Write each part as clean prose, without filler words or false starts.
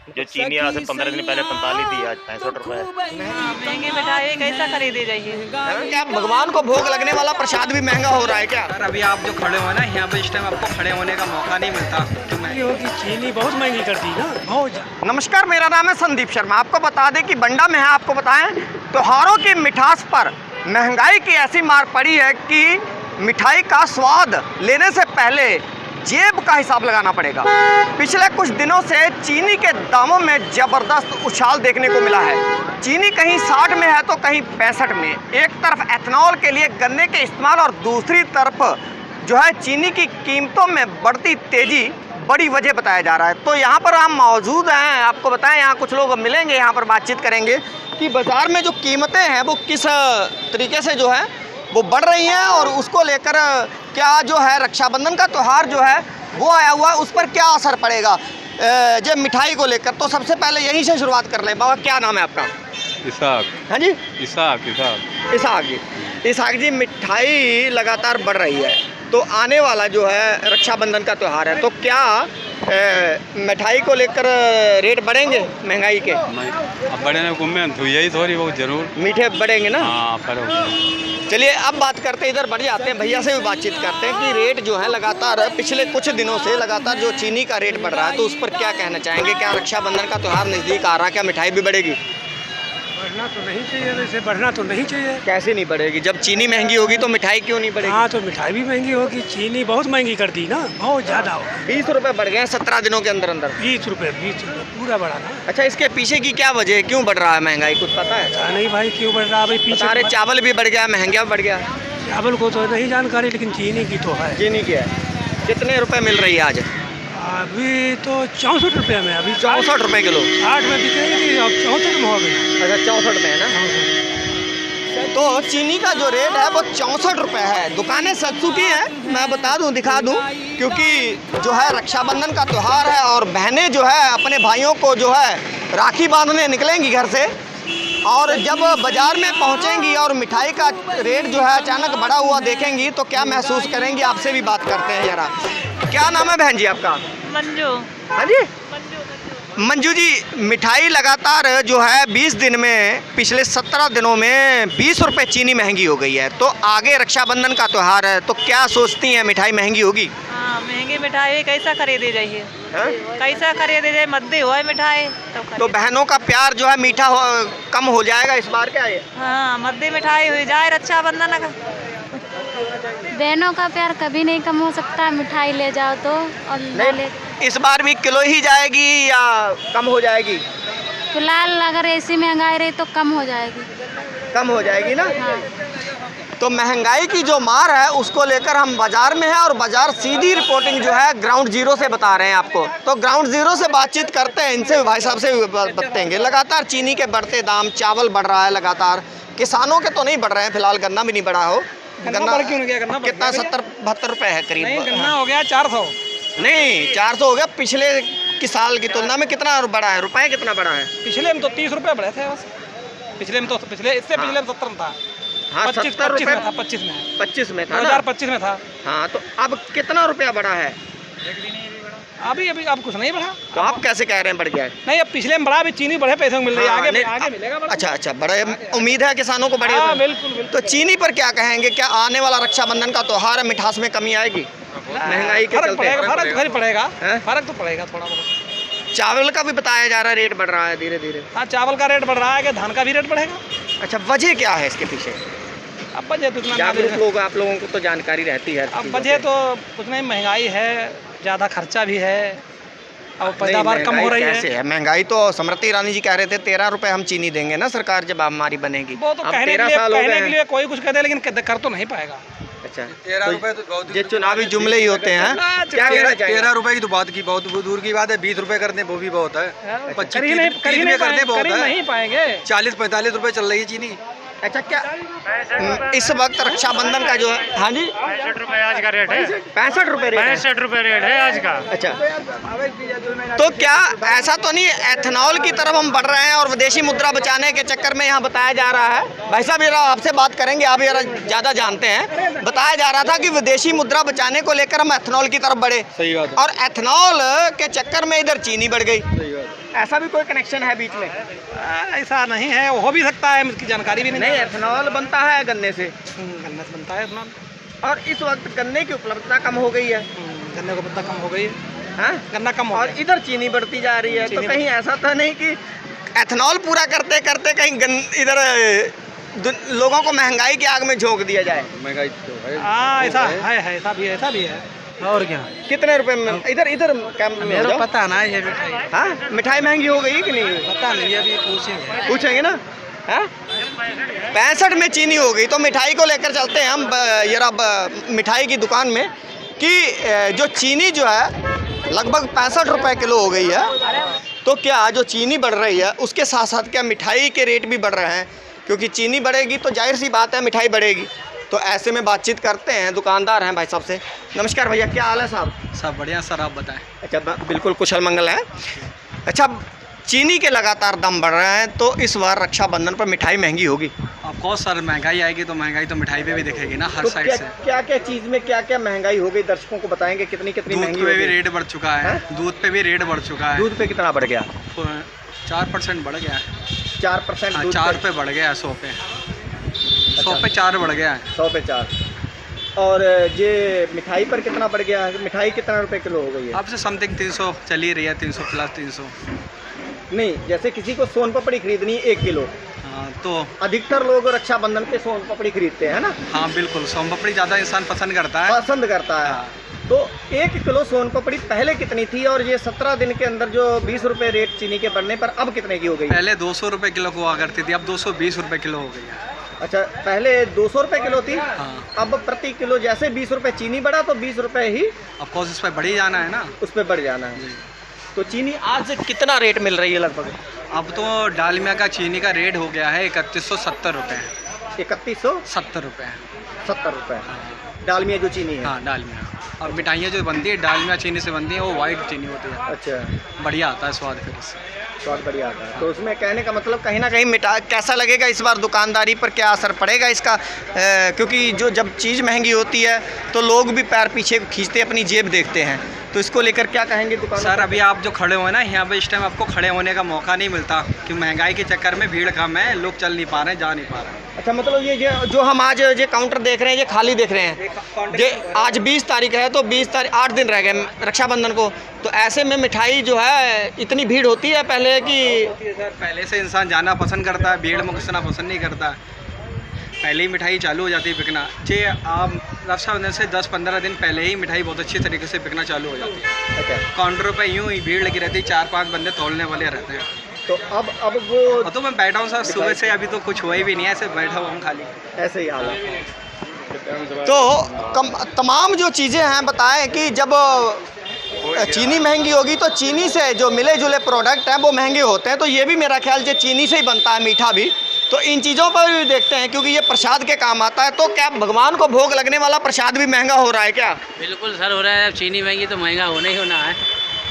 जो चीनी आज से 15 दिन पहले 45 थी, आज 65 रुपए है। महंगी मिठाई कैसा खरीदी जाइए। क्या भगवान को भोग लगने वाला प्रसाद भी महंगा हो रहा है क्या? सर अभी आप जो खड़े हो ना यहाँ पे, इस टाइम आपको खड़े होने का मौका नहीं मिलता। तो चीनी बहुत महंगी कर दी ना, बहुत। नमस्कार, मेरा नाम है संदीप शर्मा। आपको बता दें कि बंडा में है, आपको बताएं त्योहारों की मिठास पर महंगाई की ऐसी मार पड़ी है कि मिठाई का स्वाद लेने से पहले जेब का हिसाब लगाना पड़ेगा। पिछले कुछ दिनों से चीनी के दामों में ज़बरदस्त उछाल देखने को मिला है। चीनी कहीं 60 में है तो कहीं 65 में। एक तरफ एथनॉल के लिए गन्ने के इस्तेमाल और दूसरी तरफ जो है चीनी की कीमतों में बढ़ती तेज़ी बड़ी वजह बताया जा रहा है। तो यहाँ पर हम मौजूद हैं, आपको बताएं यहाँ कुछ लोग मिलेंगे, यहाँ पर बातचीत करेंगे कि बाज़ार में जो कीमतें हैं वो किस तरीके से जो है वो बढ़ रही हैं और उसको लेकर क्या जो है रक्षाबंधन का त्यौहार जो है वो आया हुआ है, उस पर क्या असर पड़ेगा जो मिठाई को लेकर। तो सबसे पहले यहीं से शुरुआत कर लें। बाबा क्या नाम है आपका? इसाक। हाँ जी, इसाक जी। इसाक जी, मिठाई लगातार बढ़ रही है, तो आने वाला जो है रक्षाबंधन का त्यौहार है, तो क्या मिठाई को लेकर रेट बढ़ेंगे महंगाई के? अब बढ़ने को में तो यही थोड़ी बहुत जरूर मीठे बढ़ेंगे ना। हाँ, चलिए अब बात करते हैं, इधर बढ़ जाते हैं, भैया से भी बातचीत करते हैं कि रेट जो है लगातार पिछले कुछ दिनों से लगातार जो चीनी का रेट बढ़ रहा है, तो उस पर क्या कहना चाहेंगे? क्या रक्षाबंधन का त्यौहार नज़दीक आ रहा है, क्या मिठाई भी बढ़ेगी? बढ़ना तो नहीं चाहिए, वैसे बढ़ना तो नहीं चाहिए। कैसे नहीं बढ़ेगी? जब चीनी महंगी होगी तो मिठाई क्यों नहीं बढ़ेगी? हाँ, तो मिठाई भी महंगी होगी, चीनी बहुत महंगी कर दी ना, बहुत ज़्यादा हो। 20 रुपये बढ़ गए हैं 17 दिनों के अंदर अंदर। 20 रुपये पूरा बढ़ा ना। अच्छा, इसके पीछे की क्या वजह है, क्यों बढ़ रहा है महंगाई, कुछ पता है? पता नहीं भाई क्यों बढ़ रहा है। भाई पीछे सारे चावल भी बढ़ गया, महंगा बढ़ गया। चावल को तो नहीं जानकारी, लेकिन चीनी की तो है। चीनी की है। कितने रुपए मिल रही है आज? अभी तो 64 रुपये में। अभी 64 रुपये किलो। 60 में बिकेगी, अब 64 में हो गई। अच्छा, 64 में है ना। तो चीनी का जो रेट है वो 64 रुपये है। दुकानें सस्ती की हैं, मैं बता दूं, दिखा दूं, क्योंकि जो है रक्षाबंधन का त्यौहार है और बहनें जो है अपने भाइयों को जो है राखी बांधने निकलेंगी घर से, और जब बाज़ार में पहुंचेंगी और मिठाई का रेट जो है अचानक बढ़ा हुआ देखेंगी तो क्या महसूस करेंगी? आपसे भी बात करते हैं जरा। क्या नाम है बहन जी आपका? मंजू। हाँ जी, मंजू जी, मिठाई लगातार जो है 20 दिन में, पिछले 17 दिनों में 20 रुपये चीनी महंगी हो गई है, तो आगे रक्षाबंधन का त्यौहार है, तो क्या सोचती हैं मिठाई महंगी होगी? हाँ, महंगी मिठाई कैसा खरीदी जाइए, कैसा खरीदी जाए, मद्दी हुआ है मिठाई तो बहनों का प्यार जो है मीठा कम हो जाएगा इस बार, क्या है? हाँ, मद्दी मिठाई हुई जाए रक्षाबंधन का। बहनों का प्यार कभी नहीं कम हो सकता, मिठाई ले जाओ तो। और नहीं, इस बार भी किलो ही जाएगी या कम हो जाएगी? फिलहाल अगर ऐसी महंगाई रही तो कम हो जाएगी। कम हो जाएगी ना। हाँ। तो महंगाई की जो मार है उसको लेकर हम बाज़ार में हैं और बाज़ार सीधी रिपोर्टिंग जो है ग्राउंड जीरो से बता रहे हैं आपको। तो ग्राउंड जीरो से बातचीत करते हैं, इनसे भाई साहब से बताएंगे। लगातार चीनी के बढ़ते दाम, चावल बढ़ रहा है लगातार, किसानों के तो नहीं बढ़ रहे हैं, फिलहाल गन्ना भी नहीं बढ़ा हो। गन्ना बढ़ क्यों नहीं गया? गन्ना कितना 70-72 रुपये है करीब। नहीं, गन्ना हो गया 400। नहीं, 400 हो गया। पिछले की साल की तुलना में कितना बढ़ा है? रुपए कितना बढ़ा है? पिछले में तो 30 रुपये बढ़े थे बस। पिछले में तो इससे पिछले में 70 में था। हाँ, 25 में था। 25 में था, 2025 में था। हाँ, तो अब कितना रुपया बढ़ा है? अभी अब कुछ नहीं बढ़ा। तो आप कैसे कह रहे हैं बढ़ गया है? नहीं, अब पिछले में बढ़ा, अभी चीनी बढ़े पैसे मिल रही है, आगे मिलेगा। अच्छा, बड़े उम्मीद है किसानों को बढ़ेगा। हाँ, बिल्कुल। तो चीनी पर क्या कहेंगे? क्या आने वाला रक्षाबंधन का त्यौहार है, मिठास में कमी आएगी महंगाई के चलते? फर्क तो पड़ेगा थोड़ा बहुत। चावल का भी बताया जा रहा है रेट बढ़ रहा है धीरे धीरे। हाँ, चावल का रेट बढ़ रहा है, कि धान का भी रेट बढ़ेगा। अच्छा, वजह क्या है इसके पीछे? अब वजह तो जागरूक लोग, आप लोगों को तो जानकारी रहती है। अब वजह तो कुछ नहीं, महंगाई है, ज़्यादा खर्चा भी है, और पैदावार कम हो रही है। महंगाई तो स्मृति ईरानी जी कह रहे थे 13 रुपये हम चीनी देंगे ना सरकार जब हमारी बनेगी। वो तो कहने के लिए कोई कुछ कहते हैं, लेकिन कर तो नहीं पाएगा। अच्छा, 13 रुपये तो ये चुनावी जुमले ही होते हैं। क्या कहना चाहिए? 13 रुपये की तो बात की बहुत दूर की बात है। 20 रुपये करते वो भी बहुत है। 25 करते बहुत है। नहीं पाएंगे। 40-45 रुपये चल रही है चीनी। अच्छा, क्या इस वक्त रक्षाबंधन का जो है? हाँ जी, 65 रुपये आज का रेट है। 65 रुपये रेट है। 65 रुपये रेट है आज का। अच्छा, तो क्या ऐसा तो नहीं एथनॉल की तरफ हम बढ़ रहे हैं और विदेशी मुद्रा बचाने के चक्कर में यहाँ बताया जा रहा है? भाई साहब जरा आपसे बात करेंगे, आप जरा ज़्यादा जानते हैं। बताया जा रहा था कि विदेशी मुद्रा बचाने को लेकर हम एथनॉल की तरफ बढ़े। सही बात है। और एथनॉल के चक्कर में इधर चीनी बढ़ गई। सही बात है। ऐसा भी कोई कनेक्शन है बीच में? ऐसा नहीं है, हो भी सकता है, इसकी जानकारी भी नहीं। नहीं, एथेनॉल बनता है गन्ने से, गन्ने से बनता है इतना। और इस वक्त गन्ने की उपलब्धता कम हो गई है। गन्ने को पत्ता कम हो गई है, हाँ? गन्ना कम हो और गया। इधर चीनी बढ़ती जा रही है, तो कहीं ऐसा तो नहीं कि एथेनॉल पूरा करते करते कहीं इधर लोगों को महंगाई की आग में झोंक दिया जाए? महंगाई तो है। हाँ, ऐसा है, ऐसा भी है। और क्या? कितने रुपए में इधर कैंप में हो जाओ? पता ना है मिठाई। हाँ, मिठाई महंगी हो गई कि नहीं? पता नहीं, अभी पूछेंगे ना। हाँ, 65 में चीनी हो गई, तो मिठाई को लेकर चलते हैं हम जरा मिठाई की दुकान में कि जो चीनी जो है लगभग 65 रुपए किलो हो गई है। तो क्या जो चीनी बढ़ रही है उसके साथ साथ क्या मिठाई के रेट भी बढ़ रहे हैं? क्योंकि चीनी बढ़ेगी तो जाहिर सी बात है मिठाई बढ़ेगी। तो ऐसे में बातचीत करते हैं, दुकानदार हैं भाई साहब से। नमस्कार भैया, क्या हाल है साहब? सब बढ़िया सर, आप बताएं। अच्छा, बिल्कुल कुशल मंगल है। अच्छा, चीनी के लगातार दाम बढ़ रहे हैं, तो इस बार रक्षाबंधन पर मिठाई महंगी होगी? ऑफकोर्स सर, महंगाई आएगी तो महंगाई तो मिठाई पे भी दिखेगी ना, हर तो साइड से। क्या चीज़ में क्या महंगाई हो गई, दर्शकों को बताएंगे कितनी महंगी? दूध पे भी रेट बढ़ चुका है। दूध पे भी रेट बढ़ चुका है। दूध पे कितना बढ़ गया? 4% बढ़ गया है। 4%? 4 पे बढ़ गया है, 100 पे। 100 पे 4 बढ़ गया है। 100 पे 4। और ये मिठाई पर कितना बढ़ गया है? मिठाई कितना रुपए किलो हो गई है? अब से समथिंग 300 चल ही रही है, 300 प्लस 300। नहीं, जैसे किसी को सोन पापड़ी खरीदनी 1 किलो, हाँ, तो अधिकतर लोग रक्षाबंधन पे सोन पापड़ी खरीदते हैं ना? हाँ बिल्कुल, सोन पापड़ी ज़्यादा इंसान पसंद करता है। पसंद करता है। हाँ। तो 1 किलो सोन पापड़ी पहले कितनी थी, और ये 17 दिन के अंदर जो 20 रुपए रेट चीनी के बढ़ने पर अब कितने की हो गई? पहले 200 रुपये किलो हुआ करती थी, अब 220 रुपये किलो हो गई है। अच्छा, पहले 200 रुपए किलो थी, हाँ। अब प्रति किलो जैसे 20 रुपए चीनी बढ़ा तो 20 रुपए ही ऑफकोर्स इस पर बढ़ ही जाना है ना, उस पर बढ़ जाना है। तो चीनी आज कितना रेट मिल रही है लगभग? अब तो डालमिया का चीनी का रेट हो गया है 3170 रुपये। 3170 रुपये। 70 रुपए डालमिया जो चीनी है? हाँ, डालमिया। और मिठाइयाँ जो बनती है डालमिया चीनी से बनती है, वो वाइट चीनी होती है। अच्छा, बढ़िया आता है स्वाद, फिर इससे स्वाद बढ़िया आता है। तो उसमें कहने का मतलब कहीं ना कहीं मिठाई कैसा लगेगा इस बार, दुकानदारी पर क्या असर पड़ेगा इसका? क्योंकि जब चीज़ महंगी होती है तो लोग भी पैर पीछे खींचते, अपनी जेब देखते हैं। तो इसको लेकर क्या कहेंगे दुकानदार? सर, अभी आप जो खड़े हुए ना यहाँ पे, इस टाइम आपको खड़े होने का मौका नहीं मिलता कि महंगाई के चक्कर में भीड़ कम है, लोग चल नहीं पा रहे हैं, जा नहीं पा रहे हैं। अच्छा, मतलब ये जो हम आज ये काउंटर देख रहे हैं, ये खाली देख रहे हैं। ये आज 20 तारीख है, तो 20 तारीख 8 दिन रह गए रक्षाबंधन को। तो ऐसे में मिठाई जो है इतनी भीड़ होती है पहले कि? सर, पहले से इंसान जाना पसंद करता है, भीड़ में घुसना पसंद नहीं करता। पहले ही मिठाई चालू हो जाती है बिकना। जे आप रक्षाबंधन से 10-15 दिन पहले ही मिठाई बहुत अच्छी तरीके से बिकना चालू हो जाती है। अच्छा, काउंटर पे यूँ ही भीड़ लगी रहती है, 4-5 बंदे तोड़ने वाले रहते हैं। तो अब वो तो मैं बैठा हूँ सर सुबह से, अभी तो कुछ हुआ ही भी नहीं है, ऐसे बैठा हुआ हूँ खाली। ऐसे ही हाल है। तो तमाम जो चीज़ें हैं बताएं कि जब चीनी महंगी होगी तो चीनी से जो मिले जुले प्रोडक्ट हैं वो महंगे होते हैं। तो ये भी मेरा ख्याल से चीनी से ही बनता है, मीठा भी। तो इन चीज़ों पर भी देखते हैं, क्योंकि ये प्रसाद के काम आता है। तो क्या भगवान को भोग लगने वाला प्रसाद भी महंगा हो रहा है क्या? बिल्कुल सर, हो रहा है। चीनी महंगी तो महंगा होना ही होना है।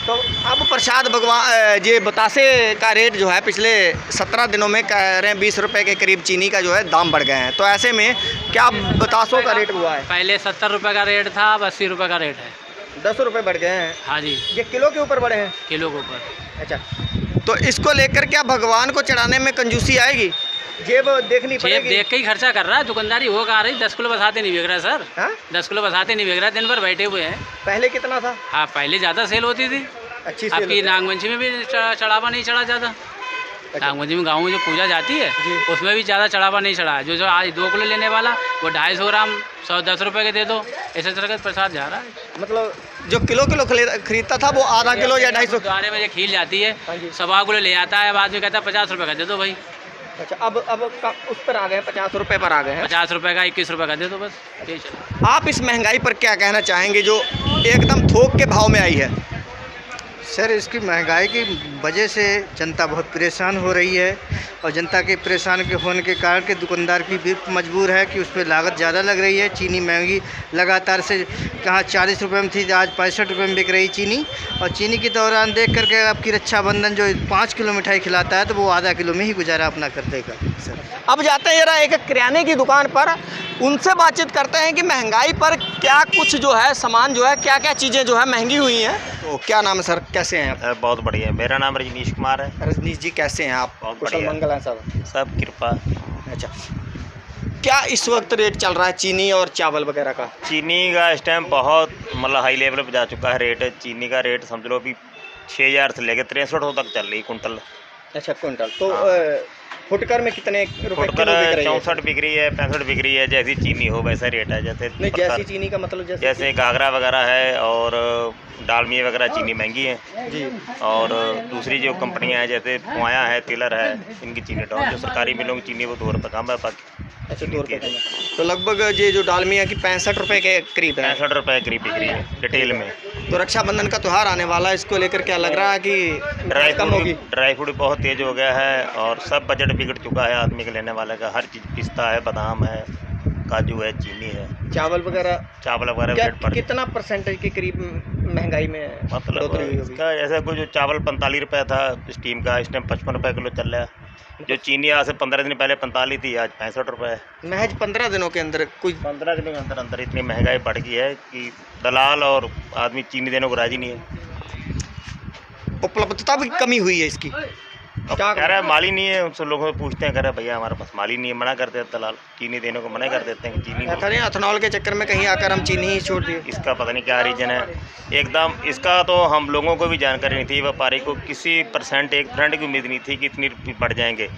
तो अब प्रसाद भगवान ये बतासे का रेट जो है पिछले 17 दिनों में कह रहे हैं 20 रुपए के करीब चीनी का जो है दाम बढ़ गए हैं। तो ऐसे में क्या बतासों का रेट हुआ है? पहले 70 रुपये का रेट था, अब 80 रुपये का रेट है। 10 रुपए बढ़ गए हैं? हाँ जी। ये किलो के ऊपर बढ़े हैं? किलो के ऊपर। अच्छा, तो इसको लेकर क्या भगवान को चढ़ाने में कंजूसी आएगी? जेब देखनी जेब पड़ेगी। देख के ही खर्चा कर रहा है। दुकानदारी हो कहाँ रही, 10 किलो बसाते नहीं बिक रहा है सर। हाँ? 10 किलो बसाते नहीं बिक रहा है, दिन भर बैठे हुए हैं। पहले कितना था? हाँ, पहले ज़्यादा सेल होती थी। अच्छी सेल आपकी होती। नागमंची में भी चढ़ावा नहीं चढ़ा ज़्यादा। नागमंची में गाँव में जो पूजा जाती है उसमें भी ज़्यादा चढ़ावा नहीं चढ़ा है। जो आज 2 किलो लेने वाला वो 250 ग्राम 110 रुपये के दे दो, ऐसे तरह का प्रसाद जा रहा है। मतलब जो किलो खरीदता था वो आधा किलो या 250? गुरुद्वारे में जो खील जाती है 1.25 किलो ले आता है। अब आदमी कहता है 50 रुपये का दे दो भाई। अच्छा, अब उस पर आ गए हैं, 50 रुपए पर आ गए हैं। 50 रुपये का 21 रुपये का दे दो बस, यही चला। आप इस महंगाई पर क्या कहना चाहेंगे जो एकदम थोक के भाव में आई है? सर, इसकी महंगाई की वजह से जनता बहुत परेशान हो रही है, और जनता के परेशान के होने के कारण के दुकानदार भी मजबूर है कि उस पर लागत ज़्यादा लग रही है। चीनी महंगी लगातार से कहाँ 40 रुपये में थी, आज 65 रुपये में बिक रही चीनी। और चीनी के दौरान देख करके आपकी रक्षाबंधन जो 5 किलो मिठाई खिलाता है तो वो आधा किलो में ही गुजारा अपना कर देगा। सर, अब जाते हैं जरा एक किराने की दुकान पर, उनसे बातचीत करते हैं कि महंगाई पर क्या कुछ जो है सामान जो है, क्या क्या चीज़ें जो है महंगी हुई हैं। तो क्या नाम है सर, कैसे हैं आप? बहुत बढ़िया है। मेरा नाम रजनीश कुमार है। रजनीश जी कैसे हैं आप? बहुत कुशल बढ़िया। मंगल हैं सब? सब कृपा। अच्छा, क्या इस वक्त रेट चल रहा है चीनी और चावल वगैरह का? चीनी का इस टाइम बहुत मतलब हाई लेवल पे जा चुका है रेट। चीनी का रेट समझ लो अभी 6000 से लेकर 6300 तक चल रही कुंटल। अच्छा कुंटल तो फुटकर में कितने रुपए फुटकर किलो बिक रही है? 64 बिक रही है, 65 बिक रही है। जैसी चीनी हो वैसा रेट है। जैसे नहीं, जैसी चीनी का मतलब जैसे घाघरा वगैरह है और डालमिया वगैरह चीनी महंगी है जी। और दूसरी जो कंपनियां हैं जैसे पुआया है, तिलर है, इनकी चीनी डाउन। जो सरकारी मिलों की चीनी वो 2 रुपये कम है। बाकी अच्छा 2 रुपये कम है। तो लगभग ये जो डालमिया की 65 रुपये के करीब है। 65 रुपये करीब बिक रही है रिटेल में। तो रक्षाबंधन का त्यौहार आने वाला है, इसको लेकर क्या लग रहा है कि कम होगी? ड्राई फ्रूट बहुत तेज़ हो गया है और सब बजट बिगड़ चुका है आदमी के लेने वाले का। हर चीज़ पिस्ता है, बादाम है, काजू है, चीनी है, चावल वगैरह रेट पर कितना परसेंटेज के करीब महंगाई में मतलब इसका ऐसा कुछ जो चावल 45 रुपये था स्टीम का, इस टाइम 55 रुपये किलो चल रहा है। जो चीनी आज से 15 दिन पहले 45 थी, आज 65 रुपये है। महज 15 दिनों के अंदर कुछ 15 दिनों के अंदर अंदर इतनी महंगाई बढ़ गई है कि दलाल और आदमी चीनी देने को राजी नहीं है। उपलब्धता भी कमी हुई है इसकी। क्या कह रहा है माल ही नहीं है। उनसे लोगों से पूछते हैं, कह रहे भैया हमारे पास माल ही नहीं है। मना करते हैं दलाल, चीनी देने को मना कर देते हैं। चीनी एथेनॉल के चक्कर में कहीं आकर हम चीनी ही छोड़ दिए। इसका पता नहीं क्या रीजन है एकदम। इसका तो हम लोगों को भी जानकारी नहीं थी। व्यापारी को किसी 1% की उम्मीद नहीं थी कि इतनी बढ़ जाएंगे।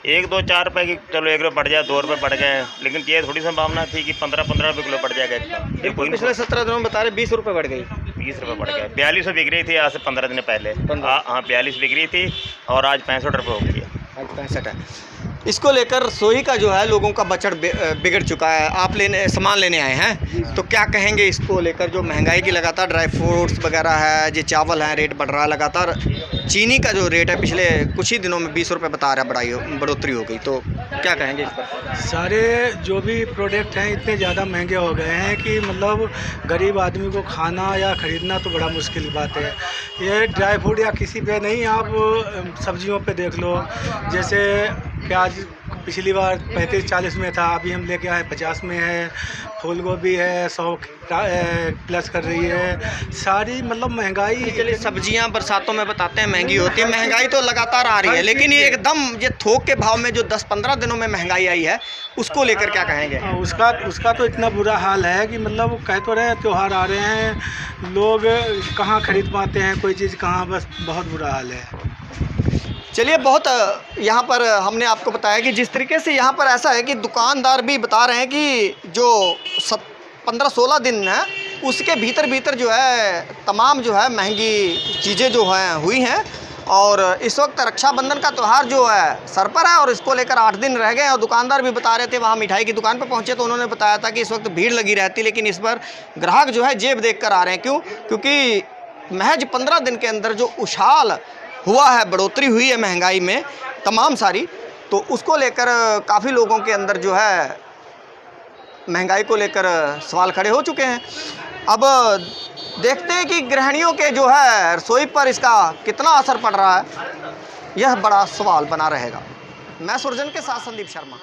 1, 2, 4 रुपये की चलो 1 रुपये बढ़ जाए, 2 रुपये बढ़ गए, लेकिन ये थोड़ी संभावना थी कि 15-15 रुपये किलो बढ़ जाएगा एकदम। ये कोई पिछले 17 दिनों में बता रहे 20 रुपये बढ़ गई। 20 रुपये बढ़ गए। 42 बिक रही थी आज से 15 दिन पहले। हाँ 42 बिक रही थी और आज 65 रुपये हो गई है। आज 65 है। इसको लेकर सोही का जो है लोगों का बजट बिगड़ चुका है। आप सामान लेने आए हैं तो क्या कहेंगे इसको लेकर? जो महंगाई की लगातार ड्राई फ्रूट्स वगैरह है, जो चावल है, रेट बढ़ रहा है लगातार। चीनी का जो रेट है पिछले कुछ ही दिनों में 20 रुपये बता रहा है, बढ़ोतरी हो गई। तो क्या कहेंगे इस पर? सारे जो भी प्रोडक्ट हैं इतने ज़्यादा महंगे हो गए हैं कि मतलब गरीब आदमी को खाना या ख़रीदना तो बड़ा मुश्किल बात है। ये ड्राई फ्रूट या किसी पे नहीं, आप सब्जियों पे देख लो। जैसे प्याज पिछली बार 35-40 में था, अभी हम लेके आए 50 में है। फूल गोभी है 100 प्लस कर रही है। सारी मतलब महंगाई। चलिए सब्जियां बरसातों में बताते हैं महंगी होती है। महंगाई तो लगातार आ रही है, लेकिन ये एकदम ये थोक के भाव में जो 10-15 दिनों में महंगाई आई है उसको लेकर क्या कहेंगे? उसका तो इतना बुरा हाल है कि मतलब कह तो रहे हैं त्यौहार आ रहे हैं, लोग कहाँ खरीद पाते हैं कोई चीज़ कहाँ, बस बहुत बुरा हाल है। चलिए बहुत यहाँ पर हमने आपको बताया कि जिस तरीके से यहाँ पर ऐसा है कि दुकानदार भी बता रहे हैं कि जो 15-16 दिन है उसके भीतर जो है तमाम जो है महंगी चीज़ें जो हैं हुई हैं। और इस वक्त रक्षाबंधन का त्यौहार जो है सर पर है और इसको लेकर 8 दिन रह गए। और दुकानदार भी बता रहे थे, वहाँ मिठाई की दुकान पर पहुँचे तो उन्होंने बताया था कि इस वक्त भीड़ लगी रहती, लेकिन इस बार ग्राहक जो है जेब देख कर आ रहे हैं। क्यों? क्योंकि महज 15 दिन के अंदर जो उछाल हुआ है, बढ़ोतरी हुई है महंगाई में तमाम सारी, तो उसको लेकर काफ़ी लोगों के अंदर जो है महंगाई को लेकर सवाल खड़े हो चुके हैं। अब देखते हैं कि गृहिणियों के जो है रसोई पर इसका कितना असर पड़ रहा है, यह बड़ा सवाल बना रहेगा। मैं सुरजन के साथ संदीप शर्मा।